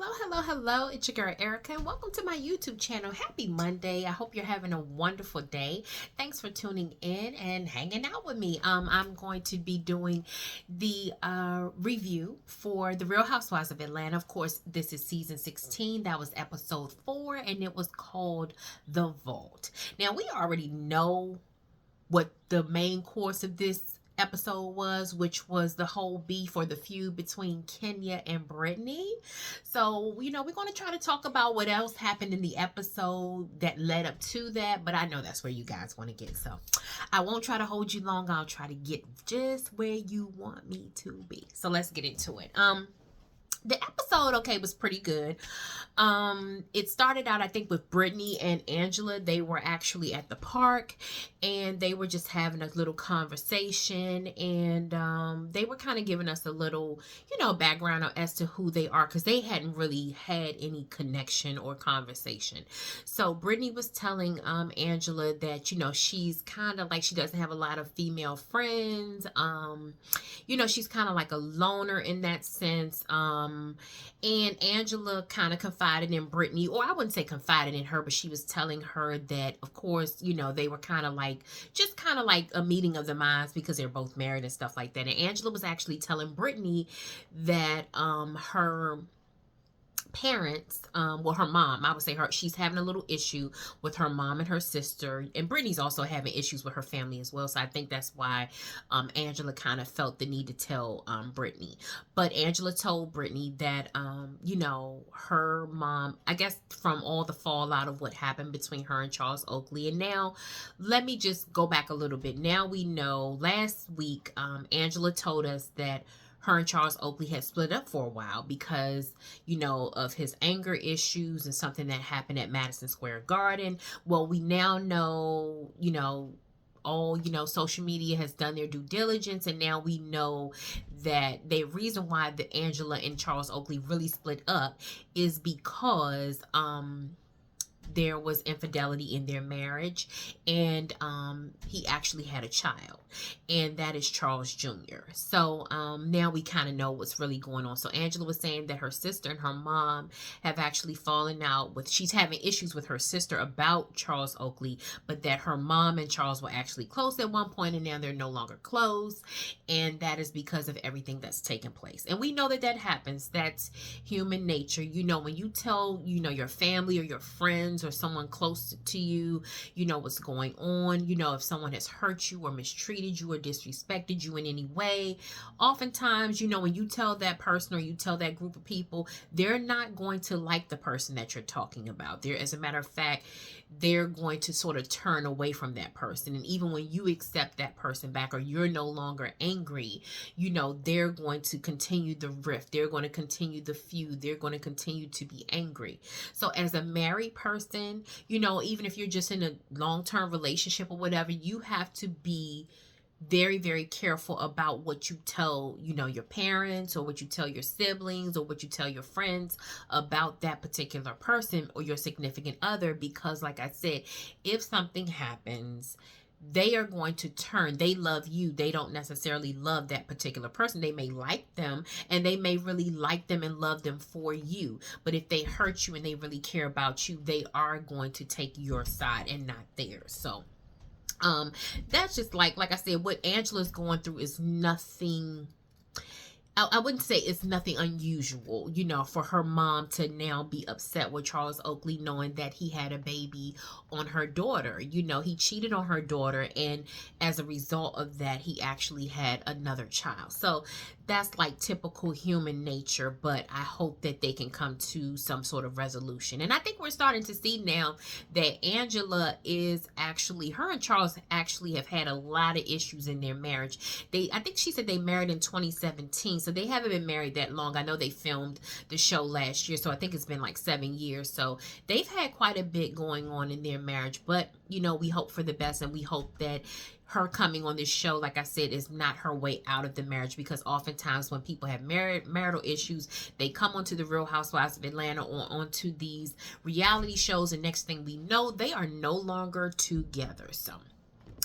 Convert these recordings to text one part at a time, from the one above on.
Hello. It's your girl Erica, and welcome to my YouTube channel. Happy Monday. I hope you're having a wonderful day. Thanks for tuning in and hanging out with me. I'm going to be doing the review for The Real Housewives of Atlanta. Of course, this is season 16. That was episode 4, and it was called The Vault. Now, we already know what the main course of this episode was, which was the whole beef or the feud between Kenya and Brittany. So, we're going to try to talk about what else happened in the episode that led up to that, but I know that's where you guys want to get. So, I won't try to hold you long. I'll try to get just where you want me to be. So, let's get into it. The episode, was pretty good. It started out, I think, with Brittany and Angela. They were actually at the park, and they were just having a little conversation, and they were kind of giving us a little, background as to who they are, because they hadn't really had any connection or conversation. So Brittany was telling Angela that, she's kind of like, she doesn't have a lot of female friends. She's kind of like a loner in that sense. And Angela kind of confided in Brittany, or I wouldn't say confided in her, but she was telling her that, of course, they were kind of like a meeting of the minds because they're both married and stuff like that. And Angela was actually telling Brittany that her parents, her mom, I would say she's having a little issue with her mom and her sister, and Brittany's also having issues with her family as well. So I think that's why Angela kind of felt the need to tell Brittany. But Angela told Brittany that her mom, I guess from all the fallout of what happened between her and Charles Oakley. And now let me just go back a little bit. Now we know last week Angela told us that her and Charles Oakley had split up for a while because, of his anger issues and something that happened at Madison Square Garden. Well, we now know, all, social media has done their due diligence, and now we know that the reason why the Angela and Charles Oakley really split up is because, there was infidelity in their marriage, and he actually had a child, and that is Charles Jr. So now we kind of know what's really going on. So Angela was saying that her sister and her mom have actually fallen out with, she's having issues with her sister about Charles Oakley, but that her mom and Charles were actually close at one point, and now they're no longer close, and that is because of everything that's taken place. And we know that that happens. That's human nature. When you tell, your family or your friends or someone close to you, what's going on, if someone has hurt you or mistreated you or disrespected you in any way, oftentimes, when you tell that person or you tell that group of people, they're not going to like the person that you're talking about. There, as a matter of fact, they're going to sort of turn away from that person. And even when you accept that person back or you're no longer angry, they're going to continue the rift. They're going to continue the feud. They're going to continue to be angry. So as a married person, even if you're just in a long-term relationship or whatever, you have to be very, very careful about what you tell, your parents or what you tell your siblings or what you tell your friends about that particular person or your significant other. Because like I said, if something happens, they are going to turn. They love you. They don't necessarily love that particular person. They may like them, and they may really like them and love them for you. But if they hurt you and they really care about you, they are going to take your side and not theirs. So that's just like I said, what Angela's going through is nothing, I wouldn't say it's nothing unusual, for her mom to now be upset with Charles Oakley knowing that he had a baby on her daughter. He cheated on her daughter, and as a result of that, he actually had another child. So that's like typical human nature, but I hope that they can come to some sort of resolution. And I think we're starting to see now that Angela is actually, her and Charles actually have had a lot of issues in their marriage. I think she said they married in 2017, so they haven't been married that long. I know they filmed the show last year, so I think it's been like 7 years. So they've had quite a bit going on in their marriage, but we hope for the best, and we hope that her coming on this show, like I said, is not her way out of the marriage, because oftentimes when people have marital issues, they come onto the Real Housewives of Atlanta or onto these reality shows, and next thing we know, they are no longer together. So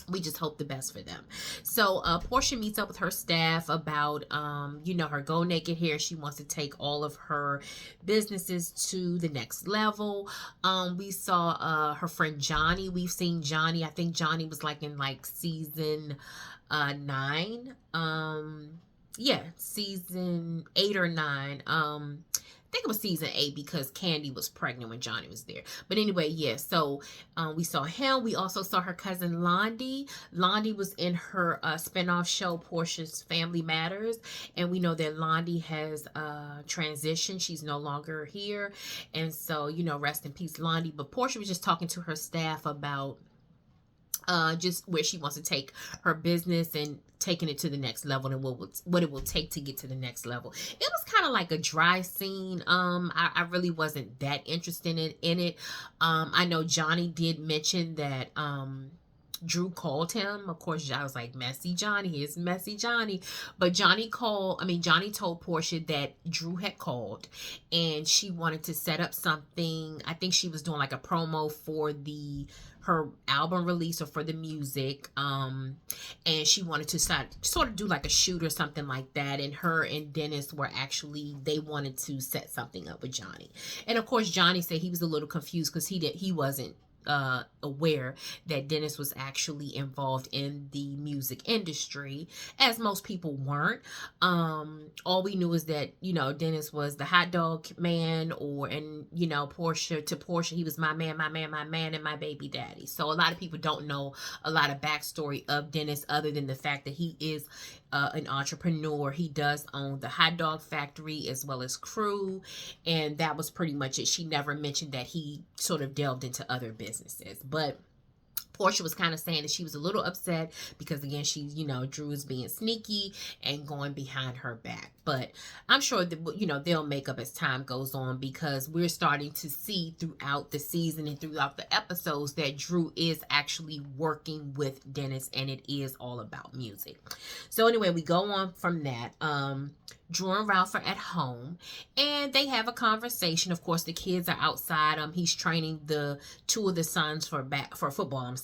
We just hope the best for them. So Portia meets up with her staff about her Go Naked hair. She wants to take all of her businesses to the next level. We saw her friend Johnny. We've seen Johnny. I think Johnny was like in like season 9. Yeah, season 8 or 9. I think it was season 8 because Candy was pregnant when Johnny was there. But anyway, yeah, so we saw him. We also saw her cousin Londi. Londi was in her spinoff show, Portia's Family Matters. And we know that Londi has transitioned. She's no longer here. And so, rest in peace, Londi. But Portia was just talking to her staff about just where she wants to take her business and taking it to the next level and what it will take to get to the next level. It was kind of like a dry scene. I really wasn't that interested in it. I know Johnny did mention that Drew called him. Of course, I was like, messy Johnny, it's messy Johnny. But Johnny told Portia that Drew had called and she wanted to set up something. I think she was doing like a promo for her album release or for the music. And she wanted to sort of do like a shoot or something like that. And her and Dennis they wanted to set something up with Johnny. And of course, Johnny said he was a little confused because he wasn't aware that Dennis was actually involved in the music industry, as most people weren't. All we knew is that Dennis was the hot dog man, Portia, he was my man, and my baby daddy. So a lot of people don't know a lot of backstory of Dennis other than the fact that he is an entrepreneur. He does own the hot dog factory as well as Crew, and that was pretty much it. She never mentioned that he sort of delved into other businesses. But Portia was kind of saying that she was a little upset because, again, Drew is being sneaky and going behind her back. But I'm sure that, they'll make up as time goes on, because we're starting to see throughout the season and throughout the episodes that Drew is actually working with Dennis, and it is all about music. So anyway, we go on from that. Drew and Ralph are at home and they have a conversation. Of course, the kids are outside. He's training the 2 of the sons for football,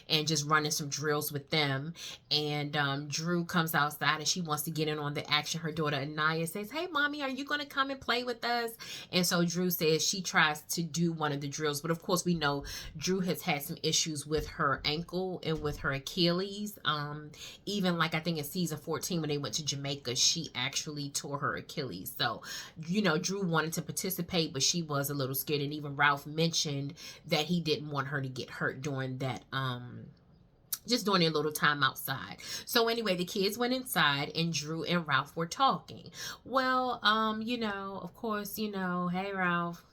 and just running some drills with them. And Drew comes outside and she wants to get in on the action. Her daughter Anaya says, "Hey, mommy, are you going to come and play with us?" And so Drew says she tries to do one of the drills. But of course, we know Drew has had some issues with her ankle and with her Achilles. Even like I think in season 14 when they went to Jamaica, she actually tore her Achilles. So, Drew wanted to participate, but she was a little scared. And even Ralph mentioned that he didn't want her to get hurt during that, just during their little time outside. So anyway, the kids went inside and Drew and Ralph were talking. Well, of course, hey, Ralph.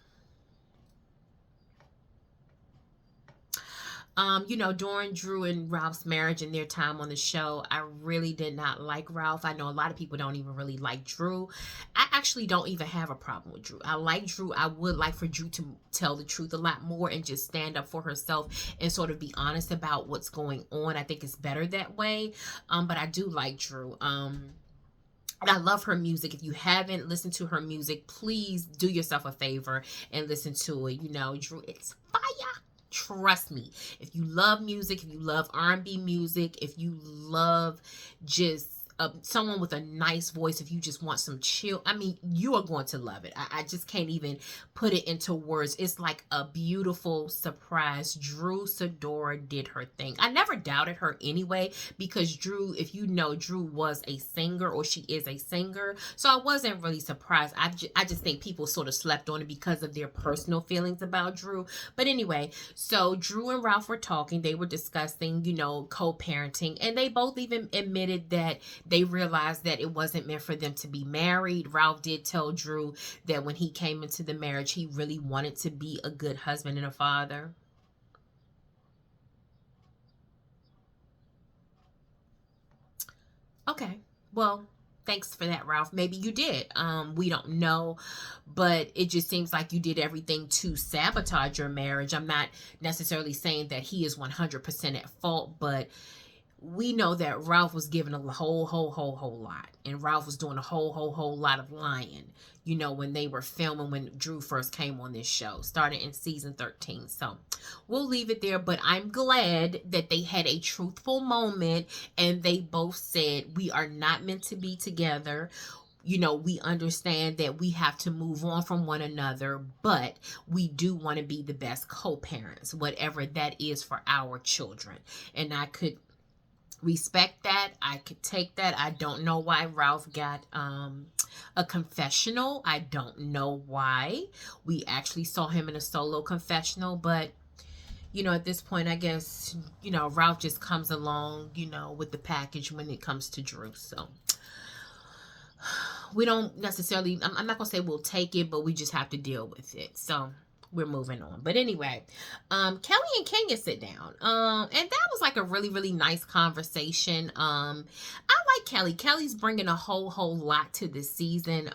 During Drew and Ralph's marriage and their time on the show, I really did not like Ralph. I know a lot of people don't even really like Drew. I actually don't even have a problem with Drew. I like Drew. I would like for Drew to tell the truth a lot more and just stand up for herself and sort of be honest about what's going on. I think it's better that way. But I do like Drew. And I love her music. If you haven't listened to her music, please do yourself a favor and listen to it. Drew, it's fire. Trust me, if you love music, if you love R&B music, if you love just someone with a nice voice, if you just want some chill, you are going to love it. I just can't even put it into words. It's like a beautiful surprise. Drew Sidora did her thing. I never doubted her anyway, because Drew, if you know, Drew was a singer, or she is a singer. So I wasn't really surprised. I just think people sort of slept on it because of their personal feelings about Drew. But anyway, so Drew and Ralph were talking. They were discussing, co-parenting, and they both even admitted that they realized that it wasn't meant for them to be married. Ralph did tell Drew that when he came into the marriage, he really wanted to be a good husband and a father. Okay, well, thanks for that, Ralph. Maybe you did. We don't know, but it just seems like you did everything to sabotage your marriage. I'm not necessarily saying that he is 100% at fault, but we know that Ralph was giving a whole lot. And Ralph was doing a whole lot of lying, you know, when they were filming, when Drew first came on this show, started in season 13. So we'll leave it there. But I'm glad that they had a truthful moment and they both said, we are not meant to be together. You know, we understand that we have to move on from one another, but we do want to be the best co-parents, whatever that is for our children. And I could respect that. I could take that. I don't know why Ralph got a confessional. I don't know why. We actually saw him in a solo confessional, but you know, at this point, I guess, you know, Ralph just comes along, you know, with the package when it comes to Drew. So we don't necessarily, I'm not going to say we'll take it, but we just have to deal with it. So we're moving on. But anyway, Kelly and Kenya sit down. And that was like a really, really nice conversation. I like Kelly. Kelly's bringing a whole lot to this season.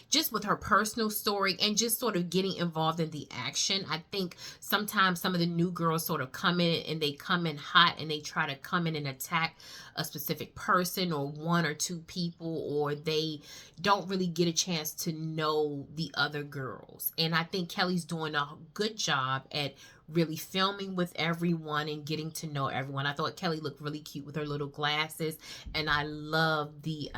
Just with her personal story and just sort of getting involved in the action. I think sometimes some of the new girls sort of come in and they come in hot and they try to come in and attack a specific person or one or two people, or they don't really get a chance to know the other girls. And I think Kelly's doing a good job at really filming with everyone and getting to know everyone. I thought Kelly looked really cute with her little glasses, and I love the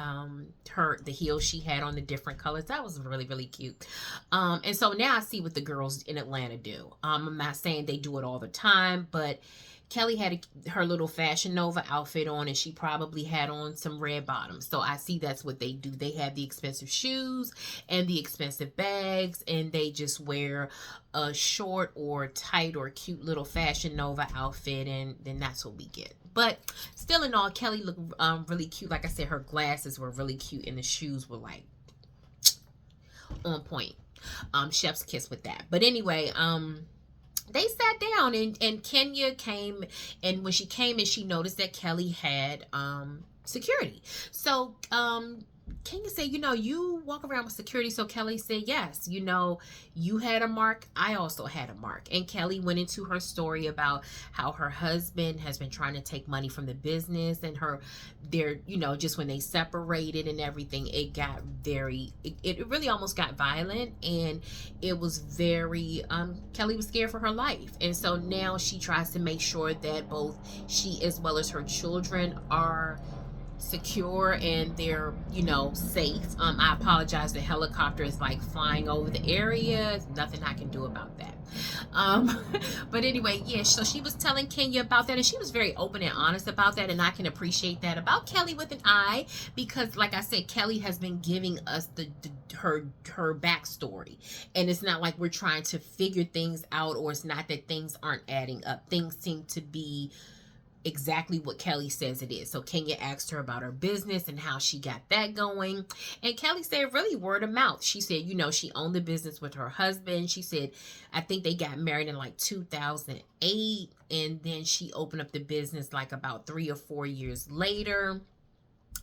heels she had on, the different colors. That was really, really cute. And so now I see what the girls in Atlanta do. I'm not saying they do it all the time, but Kelly had her little Fashion Nova outfit on, and she probably had on some red bottoms. So I see that's what they do. They have the expensive shoes and the expensive bags, and they just wear a short or tight or cute little Fashion Nova outfit, and then that's what we get. But still in all, Kelly looked really cute. Like I said, her glasses were really cute, and the shoes were like on point. Chef's kiss with that. But anyway, they sat down, and Kenya came, and when she came in, she noticed that Kelly had security. So Kenya said, you know, you walk around with security. So Kelly said, yes, you know, you had a mark. I also had a mark. And Kelly went into her story about how her husband has been trying to take money from the business, and they're, you know, just when they separated and everything, it got very, it really almost got violent, and it was very, Kelly was scared for her life. And so now she tries to make sure that both she as well as her children are secure and they're, you know, safe. I apologize, the helicopter is like flying over the area. Nothing I can do about that. But anyway, yeah, so she was telling Kenya about that, and she was very open and honest about that, and I can appreciate that about Kelly with an eye, because like I said, Kelly has been giving us her backstory, and it's not like we're trying to figure things out, or it's not that things aren't adding up. Things seem to be exactly what Kelly says it is. So Kenya asked her about her business and how she got that going. And Kelly said really word of mouth. She said, you know, she owned the business with her husband. She said, I think they got married in like 2008. And then she opened up the business like about 3 or 4 years later.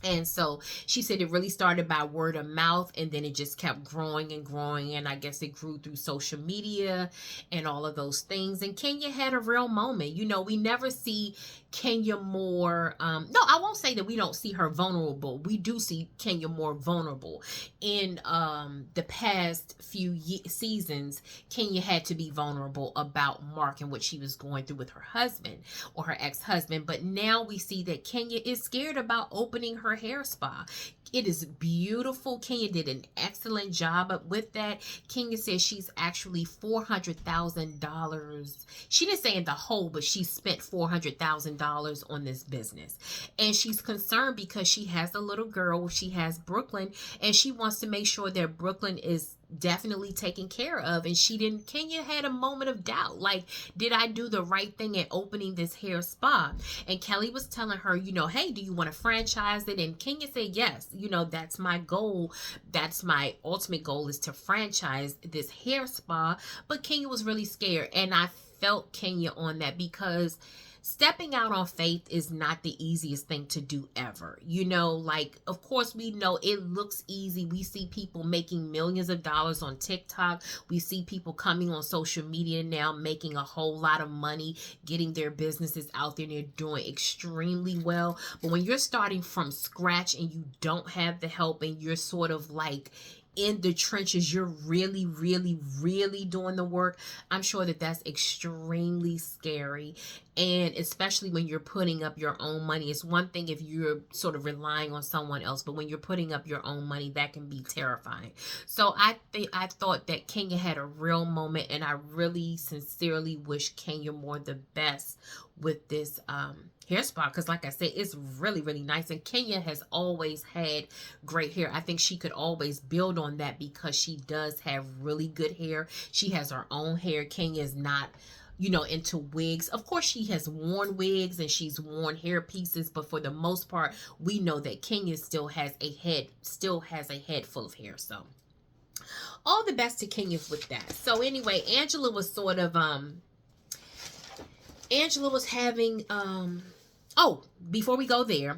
And so she said it really started by word of mouth, and then it just kept growing and growing. And I guess it grew through social media and all of those things. And Kenya had a real moment. You know, we never see Kenya more. No, I won't say that we don't see her vulnerable. We do see Kenya more vulnerable. In the past few seasons, Kenya had to be vulnerable about Mark and what she was going through with her husband or her ex-husband. But now we see that Kenya is scared about opening her hair spa. It is beautiful. Kenya did an excellent job with that. Kenya says she's actually $400,000. She didn't say in the whole, but she spent $400,000 on this business. And she's concerned because she has a little girl. She has Brooklyn, and she wants to make sure that Brooklyn is definitely taken care of. And Kenya had a moment of doubt, like, did I do the right thing at opening this hair spa? And Kelly was telling her, you know, hey, do you want to franchise it? And Kenya said, yes, you know, that's my goal. That's my ultimate goal, is to franchise this hair spa. But Kenya was really scared, and I felt Kenya on that, because stepping out on faith is not the easiest thing to do ever. You know, like, of course, we know it looks easy. We see people making millions of dollars on TikTok. We see people coming on social media now making a whole lot of money, getting their businesses out there, and they're doing extremely well. But when you're starting from scratch and you don't have the help, and you're sort of like in the trenches, you're really, really, really doing the work, I'm sure that that's extremely scary. And especially when you're putting up your own money. It's one thing if you're sort of relying on someone else, but when you're putting up your own money, that can be terrifying. So I thought that Kenya had a real moment, and I really sincerely wish Kenya more the best with this hair spa, because like I said, it's really, really nice. And Kenya has always had great hair. I think she could always build on that, because she does have really good hair. She has her own hair. Kenya is not, you know, into wigs. Of course, she has worn wigs and she's worn hair pieces, but for the most part, we know that Kenya still has a head full of hair. So all the best to Kenya with that. So anyway, Angela was having oh, before we go there,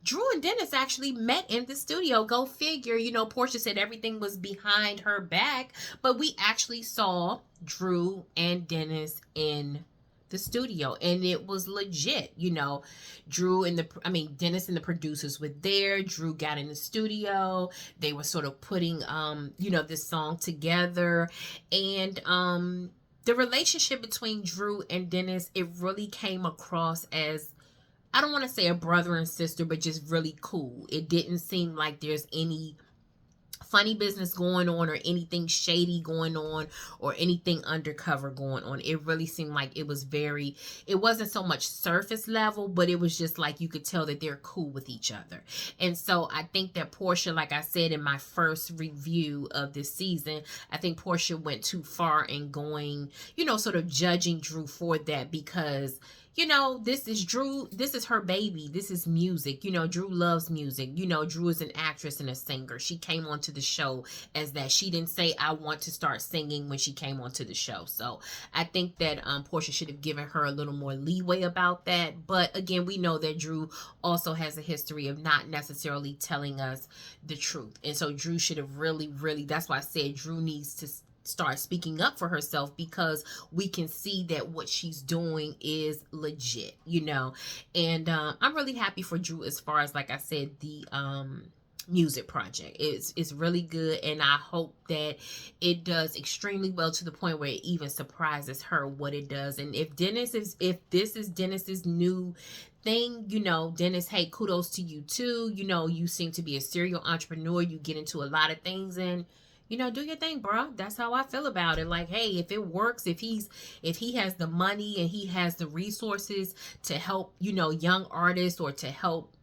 Drew and Dennis actually met in the studio. Go figure. You know, Portia said everything was behind her back, but we actually saw Drew and Dennis in the studio, and it was legit. You know, Dennis and the producers were there. Drew got in the studio. They were sort of putting, you know, this song together, and the relationship between Drew and Dennis, it really came across as, I don't want to say a brother and sister, but just really cool. It didn't seem like there's any funny business going on, or anything shady going on, or anything undercover going on. It really seemed like it wasn't so much surface level, but it was just like you could tell that they're cool with each other. And so I think that Portia, like I said in my first review of this season, I think Portia went too far in going, you know, sort of judging Drew for that, because, you know, this is Drew. This is her baby. This is music. You know, Drew loves music. You know, Drew is an actress and a singer. She came onto the show as that. She didn't say, I want to start singing when she came onto the show. So I think that Portia should have given her a little more leeway about that. But again, we know that Drew also has a history of not necessarily telling us the truth. And so Drew should have really, really, that's why I said Drew needs to start speaking up for herself, because we can see that what she's doing is legit, you know. And I'm really happy for Drew as far as, like I said, the music project. It's really good, and I hope that it does extremely well, to the point where it even surprises her what it does. And if this is Dennis's new thing, you know, Dennis, hey, kudos to you too. You know, you seem to be a serial entrepreneur. You get into a lot of things, and you know, do your thing, bro. That's how I feel about it. Like, hey, if it works, if he has the money and he has the resources to help, you know, young artists, or to help,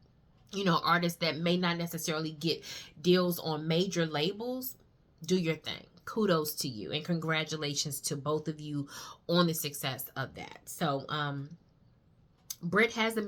you know, artists that may not necessarily get deals on major labels, do your thing. Kudos to you, and congratulations to both of you on the success of that. So, Brittany has a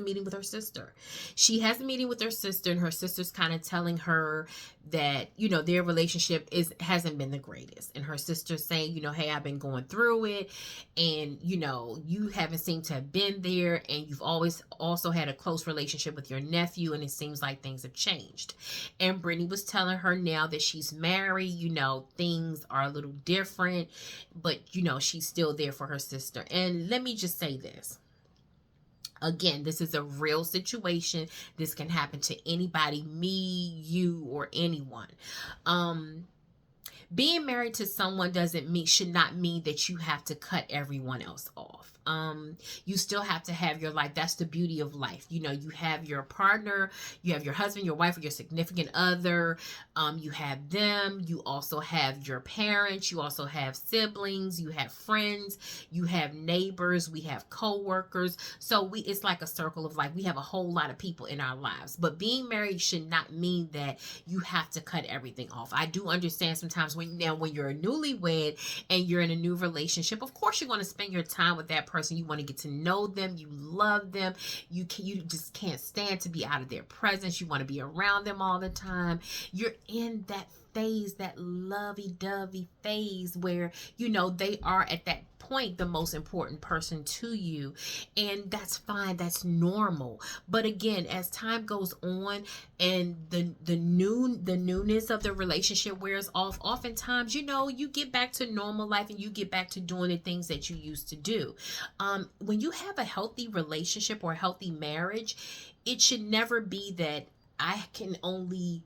meeting with her sister. She has a meeting with her sister, and her sister's kind of telling her that, you know, their relationship hasn't been the greatest. And her sister's saying, you know, hey, I've been going through it, and, you know, you haven't seemed to have been there, and you've always also had a close relationship with your nephew, and it seems like things have changed. And Brittany was telling her now that she's married, you know, things are a little different, but, you know, she's still there for her sister. And let me just say this. Again, this is a real situation. This can happen to anybody, me, you, or anyone. Being married to someone should not mean that you have to cut everyone else off. You still have to have your life. That's the beauty of life. You know, you have your partner, you have your husband, your wife, or your significant other. You have them. You also have your parents. You also have siblings. You have friends. You have neighbors. We have co-workers. So it's like a circle of life. We have a whole lot of people in our lives. But being married should not mean that you have to cut everything off. I do understand sometimes when you're a newlywed and you're in a new relationship, of course you're going to spend your time with that person. You want to get to know them. You love them. You just can't stand to be out of their presence. You want to be around them all the time. You're in that phase, that lovey-dovey phase where, you know, they are at that point the most important person to you, and that's fine, that's normal. But again, as time goes on and the newness of the relationship wears off, oftentimes, you know, you get back to normal life and you get back to doing the things that you used to do. When you have a healthy relationship or a healthy marriage, it should never be that I can only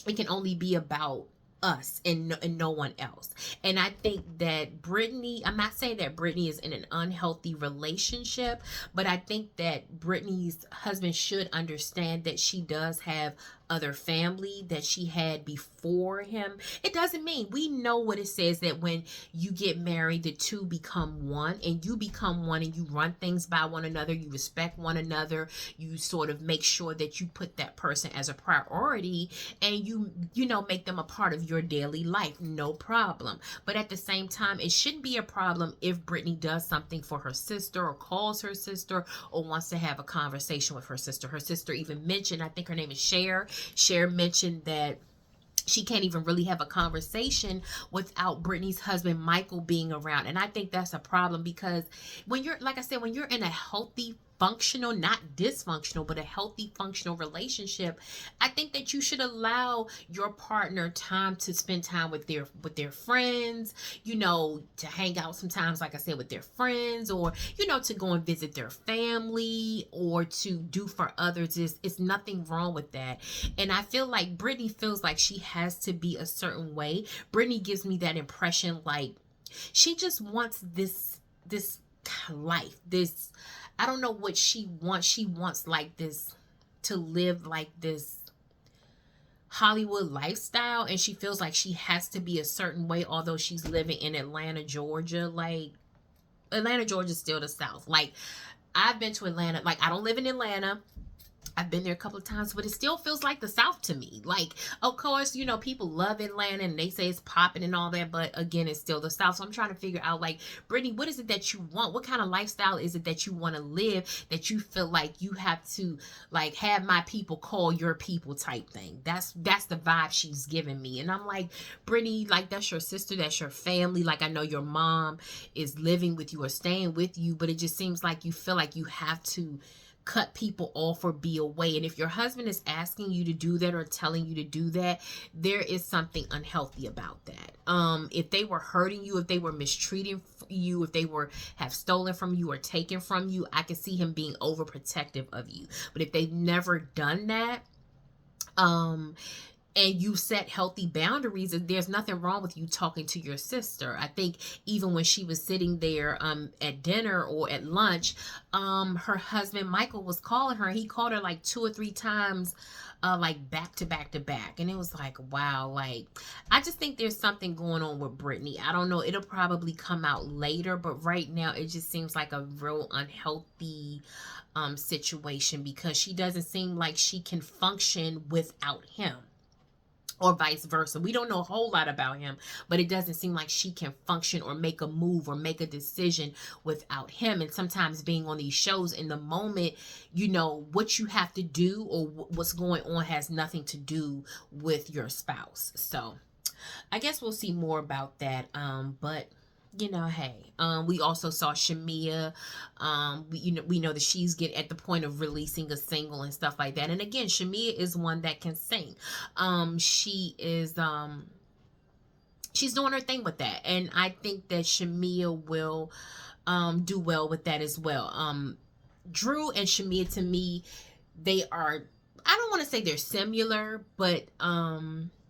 it can only be about us and no one else. And I think that Brittany, I'm not saying that Brittany is in an unhealthy relationship, but I think that Brittany's husband should understand that she does have other family that she had before him. It doesn't mean, we know what it says, that when you get married, the two become one, and you become one, and you run things by one another, you respect one another, you sort of make sure that you put that person as a priority, and you know, make them a part of your daily life, no problem. But at the same time, it shouldn't be a problem if Brittany does something for her sister, or calls her sister, or wants to have a conversation with her sister. Her sister even mentioned, I think her name is Cher mentioned that she can't even really have a conversation without Brittany's husband Michael being around. And I think that's a problem, because when you're, like I said, when you're in a healthy, functional, not dysfunctional, but a healthy, functional relationship, I think that you should allow your partner time to spend time with their friends, you know, to hang out sometimes, like I said, with their friends, or, you know, to go and visit their family, or to do for others. It's nothing wrong with that. And I feel like Brittany feels like she has to be a certain way. Brittany gives me that impression, like she just wants this life, this, I don't know what she wants. She wants like this, to live like this Hollywood lifestyle, and she feels like she has to be a certain way, although she's living in Atlanta, Georgia. Like, Atlanta, Georgia is still the South. Like, I've been to Atlanta. Like, I don't live in Atlanta. I've been there a couple of times, but it still feels like the South to me. Like, of course, you know, people love Atlanta and they say it's popping and all that, but again, it's still the South. So I'm trying to figure out, like, Brittany, what is it that you want? What kind of lifestyle is it that you want to live, that you feel like you have to, like, have my people call your people type thing? That's the vibe she's giving me. And I'm like, Brittany, like, that's your sister, that's your family. Like, I know your mom is living with you or staying with you, but it just seems like you feel like you have to cut people off or be away. And if your husband is asking you to do that or telling you to do that, there is something unhealthy about that. If they were hurting you, if they were mistreating you, if they have stolen from you or taken from you, I could see him being overprotective of you. But if they've never done that, and you set healthy boundaries, and there's nothing wrong with you talking to your sister. I think even when she was sitting there at dinner or at lunch, her husband Michael was calling her. He called her like 2 or 3 times, like back to back to back. And it was like, wow, like, I just think there's something going on with Brittany. I don't know. It'll probably come out later, but right now it just seems like a real unhealthy situation, because she doesn't seem like she can function without him, or vice versa. We don't know a whole lot about him, but it doesn't seem like she can function or make a move or make a decision without him. And sometimes being on these shows, in the moment, you know, what you have to do or what's going on has nothing to do with your spouse. So I guess we'll see more about that. But you know, hey, we also saw Shamea. We know that she's getting at the point of releasing a single and stuff like that. And again, Shamea is one that can sing. She is she's doing her thing with that, and I think that Shamea will do well with that as well. Drew and Shamea, to me, they are, I don't want to say they're similar, but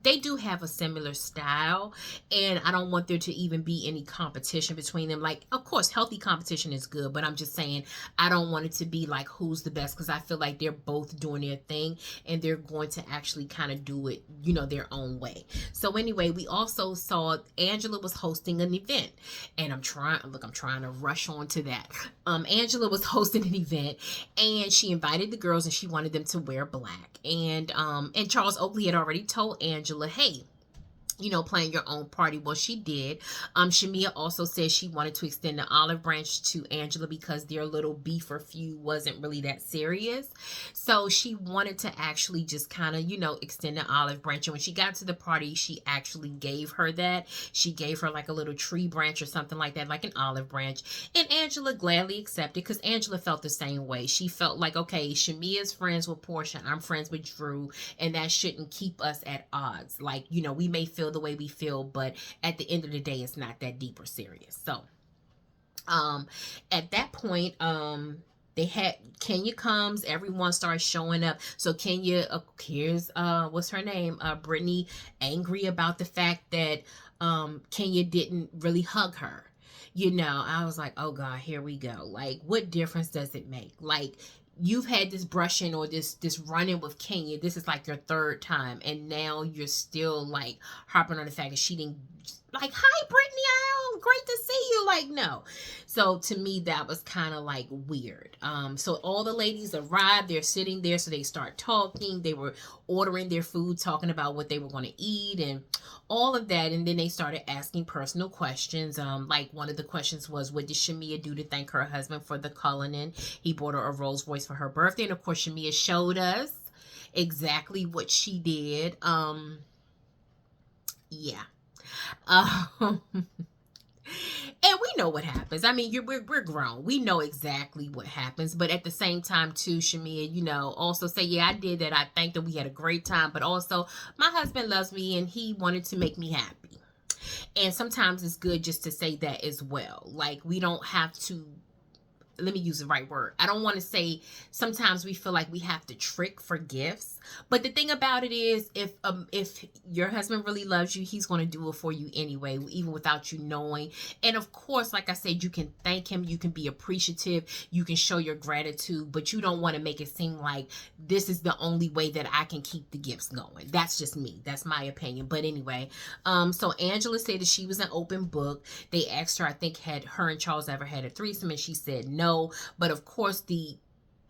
they do have a similar style, and I don't want there to even be any competition between them. Like, of course, healthy competition is good, but I'm just saying, I don't want it to be like who's the best, because I feel like they're both doing their thing, and they're going to actually kind of do it, you know, their own way. So anyway, we also saw Angela was hosting an event, and I'm trying to rush on to that. Angela was hosting an event, and she invited the girls, and she wanted them to wear black. And Charles Oakley had already told Angela, hey, playing your own party. Well, she did. Shamea also said she wanted to extend the olive branch to Angela because their little beef or feud wasn't really that serious. So she wanted to actually just kind of, extend the olive branch. And when she got to the party, she actually gave her that. She gave her like a little tree branch or something like that, like an olive branch. And Angela gladly accepted because Angela felt the same way. She felt like, okay, Shamea's friends with Portia, I'm friends with Drew, and that shouldn't keep us at odds. Like, we may feel the way we feel, but at the end of the day, it's not that deep or serious. So at that point, they had Kenya comes, everyone starts showing up. So Kenya, here's what's her name, Brittany, angry about the fact that Kenya didn't really hug her. I was like, oh God, here we go. Like, what difference does it make? Like, you've had this brushing or this running with Kenya. This is like your third time, and now you're still like harping on the fact that she didn't, like, hi Brittany, great to see you. Like, no. So to me, that was kind of like weird. So all the ladies arrived, they're sitting there, so they start talking. They were ordering their food, talking about what they were going to eat and all of that. And then they started asking personal questions. Like one of the questions was, what did Shamea do to thank her husband for the Cullinan? He bought her a Rolls Royce for her birthday. And of course, Shamea showed us exactly what she did. Yeah. And we know what happens. I mean, we're grown. We know exactly what happens. But at the same time, too, Shamea, also say, yeah, I did that. I think that we had a great time. But also, my husband loves me and he wanted to make me happy. And sometimes it's good just to say that as well. Like, we don't have to, let me use the right word. I don't want to say sometimes we feel like we have to trick for gifts. But the thing about it is, if your husband really loves you, he's going to do it for you anyway, even without you knowing. And of course, like I said, you can thank him. You can be appreciative. You can show your gratitude. But you don't want to make it seem like this is the only way that I can keep the gifts going. That's just me. That's my opinion. But anyway, so Angela said that she was an open book. They asked her, I think, had her and Charles ever had a threesome? And she said no. But of course,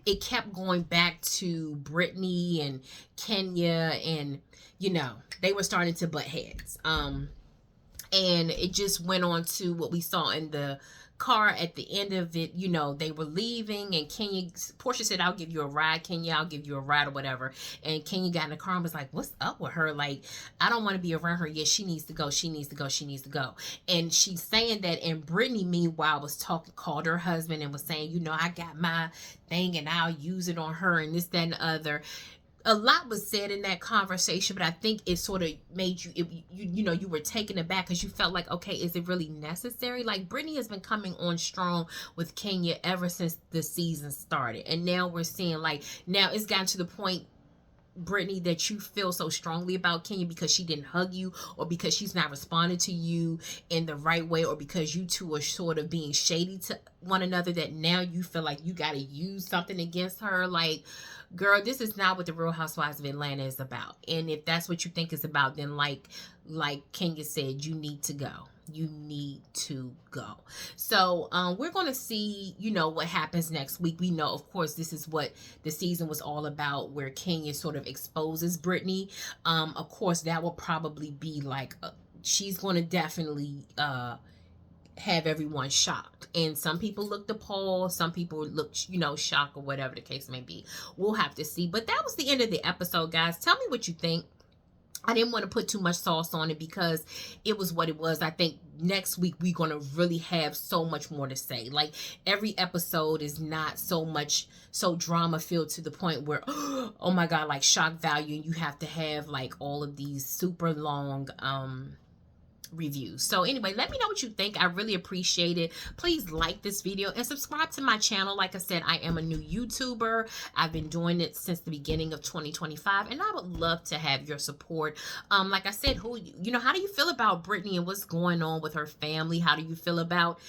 it kept going back to Brittany and Kenya, and they were starting to butt heads. And it just went on to what we saw in the car at the end of it. They were leaving, and Portia said, I'll give you a ride, Kenya, I'll give you a ride or whatever. And Kenya got in the car and was like, what's up with her? Like, I don't want to be around her. Yes, she needs to go. She needs to go. She needs to go. And she's saying that, and Brittany, meanwhile, was called her husband and was saying, I got my thing and I'll use it on her and this, that, and the other. A lot was said in that conversation, but I think it sort of made you were taken aback because you felt like, okay, is it really necessary? Like, Brittany has been coming on strong with Kenya ever since the season started. And now we're seeing, like, now it's gotten to the point, Brittany, that you feel so strongly about Kenya because she didn't hug you, or because she's not responding to you in the right way, or because you two are sort of being shady to one another, that now you feel like you got to use something against her. Like, girl, this is not what the Real Housewives of Atlanta is about. And if that's what you think it's about, then like Kenya said, you need to go. You need to go. So we're going to see, what happens next week. We know, of course, this is what the season was all about, where Kenya sort of exposes Brittany. Of course, that will probably be like, she's going to definitely have everyone shocked. And some people looked appalled, some people looked, shocked, or whatever the case may be. We'll have to see. But that was the end of the episode, guys. Tell me what you think. I didn't want to put too much sauce on it because it was what it was. I think next week we're going to really have so much more to say. Like, every episode is not so drama filled to the point where, oh my God, like shock value. And you have to have like all of these super long, reviews. So anyway, let me know what you think. I really appreciate it. Please like this video and subscribe to my channel. Like I said, I am a new YouTuber. I've been doing it since the beginning of 2025, and I would love to have your support. Like I said, how do you feel about Brittany and what's going on with her family? How do you feel about,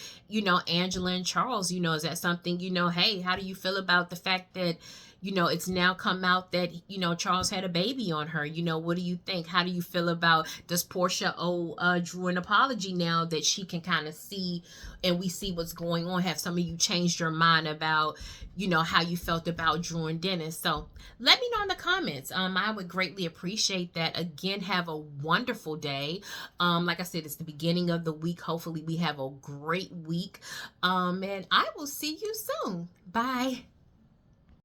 Angela and Charles? Is that something, hey, how do you feel about the fact that you know, it's now come out that, you know, Charles had a baby on her. You know, what do you think? How do you feel about, does Portia owe Drew an apology now that she can kind of see and we see what's going on? Have some of you changed your mind about, you know, how you felt about Drew and Dennis? So let me know in the comments. I would greatly appreciate that. Again, have a wonderful day. Like I said, it's the beginning of the week. Hopefully we have a great week. And I will see you soon. Bye.